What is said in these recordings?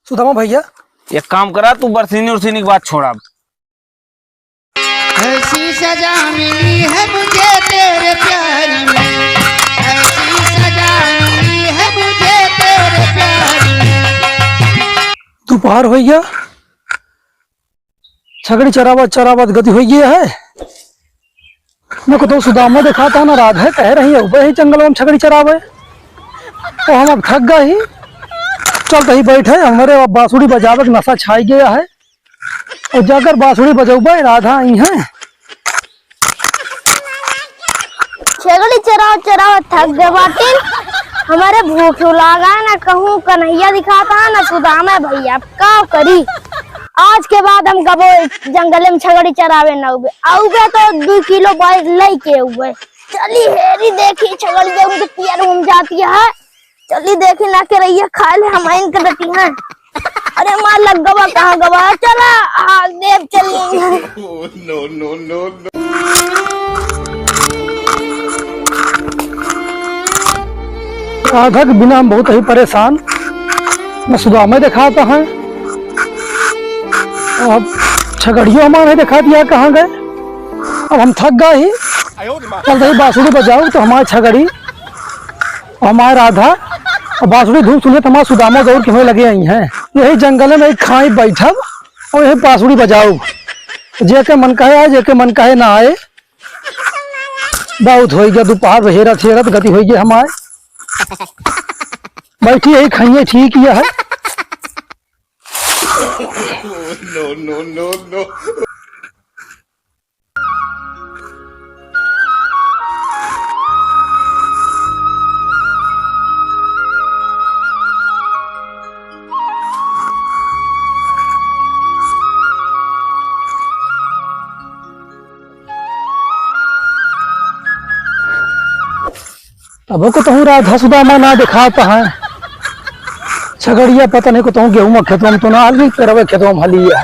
सुदामा भैया एक काम करा, तू बरसीनी उर्सीनी की बात छोड़ा। ऐसी सजा मिली है मुझे तेरे प्यार में, ऐसी सजा मिली है मुझे तेरे प्यार में। दोपहर हो गया, छगड़ी चरावत गति हो गई है। मेरे को तो सुदामा देखा था ना, राधा कह रही है वही जंगल में छगड़ी चरावे, तो हम अब थक गए ही चलते ही बैठे। हमारे अब बांसुरी बजावे का नशा छाई गया है और जाकर बांसुरी बजौबे। राधा आई है। छगड़ी चराव थक गए बाटी, हमारे भूख लागा है ना, कहूँ कन्हैया दिखाता है ना सुदामा भैया का करी। आज के बाद हम कबो जंगल में छगड़ी चरावे न उगे, आउगे तो 2 किलो लेके उगे। चली हेरी देखी छगड़ी के उनके पियर घूम जाती है, चली देखी ना के रही है खा ले हमारी करती है। अरे माँ लग गवा कहाँ गवा, चला देव चली। राधा के बिना हम बहुत ही परेशान। मैं सुदामा दिखाता है, अब छगड़ियों हमारे दिखा दिया कहाँ गए। अब हम थक गए ही, चलते ही बांसुरी बजाओ तो हमारी छगड़ी और हमारे राधा और बांसुरी धूप सुने तो हमारा सुदामा दौड़ के हमें लगे आई हैं। यही जंगल में खाई बैठब और यही बांसुरी बजाओ, जेके मन कहे आए जेके मन कहे ना आए। बहुत हो गया दोपहर, हेरत गति हो गई हमारे। बैठी यही खाइए ठीक ही है। No. अब को तो राधा सुदामा ना दिखाता है। छगड़िया पता नहीं को तो गेहूं खेतों में तो ना हली, पेरवे खेतों में हली है।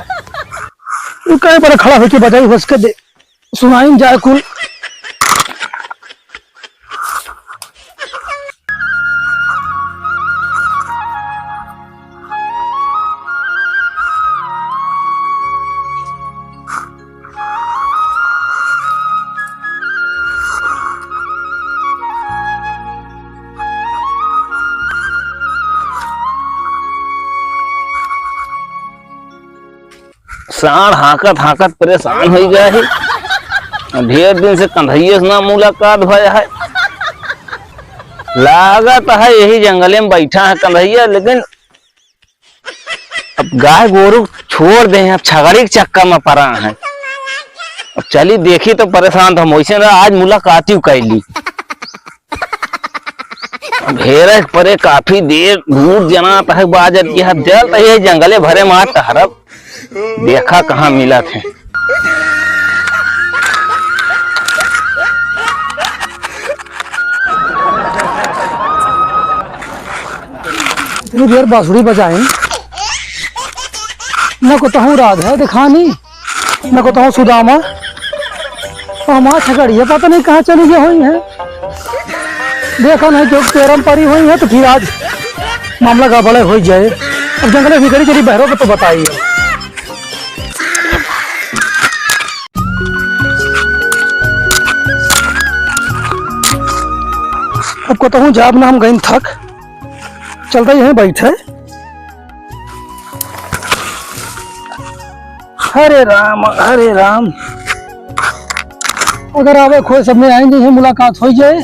तू कहीं पर खड़ा होके बजाई हो उसके सुनाई जाए कुल। साढ़ हाकत परेशान हो गया है। ढेर दिन से कन्हैया से ना मुलाकात भया है। लागत है यही जंगले में बैठा है कन्हैया, लेकिन अब गाय गोरू छोड़ दे, अब छगड़ी के चक्कर में पड़ा है। अब चली देखी तो परेशान था वैसे ना, आज मुलाकात ही कैली। ढेर परे काफी देर दूर जना तक बाजत की जल तो यही जंगले भरे मार टहरब, देखा कहाँ मिला थे। इतनी देर बांसुरी बजाई, न को तो राधा दिखानी, न को तो सुदामा, हमारा छगड़िया पता नहीं कहाँ चली गई हुई है। देखा नहीं क्यों पेरम परी हुई है, तो फिर आज मामला गड़बड़े हो जाए। अब जंगल बिगड़ी चली बहरों को तो बताइए। अब को तो जाब ना हम गई थक, चलता यहीं बैठे। हरे राम। अगर आवे खोए सब में आएंगे यहीं मुलाकात हो जाए।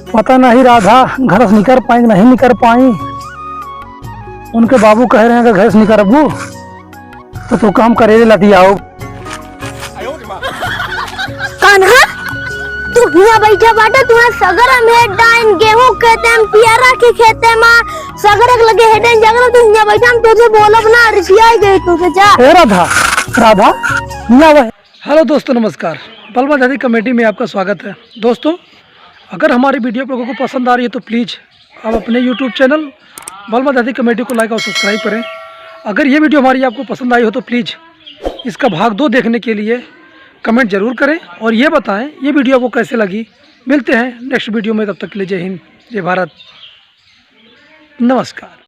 पता नहीं राधा घर से निकल पाएंगे नहीं निकल पाई। उनके बाबू कह रहे हैं कि घर से निकलबू तो तू काम करे लती आओ। कान्हा तू यहाँ बैठा बाटा, तुम्हारा सगर में डाइन गेहूं खेते में पियरा के खेते में सगर लगे हेडन जगह तू यहाँ बैठा, हम तुझे बोलब ना रिसिया गई तुझे जा। ए राधा ना वह। हेलो दोस्तों नमस्कार, बलवा दादी कमेटी में आपका स्वागत है। दोस्तों अगर हमारी वीडियो आप लोगों को पसंद आ रही है तो प्लीज़ आप अपने यूट्यूब चैनल बलवा दादी कमेटी को लाइक और सब्सक्राइब करें। अगर ये वीडियो हमारी आपको पसंद आई हो तो प्लीज़ इसका भाग 2 देखने के लिए कमेंट जरूर करें और ये बताएं ये वीडियो आपको कैसे लगी। मिलते हैं नेक्स्ट वीडियो में, तब तक के लिए जय हिंद, जय भारत, नमस्कार।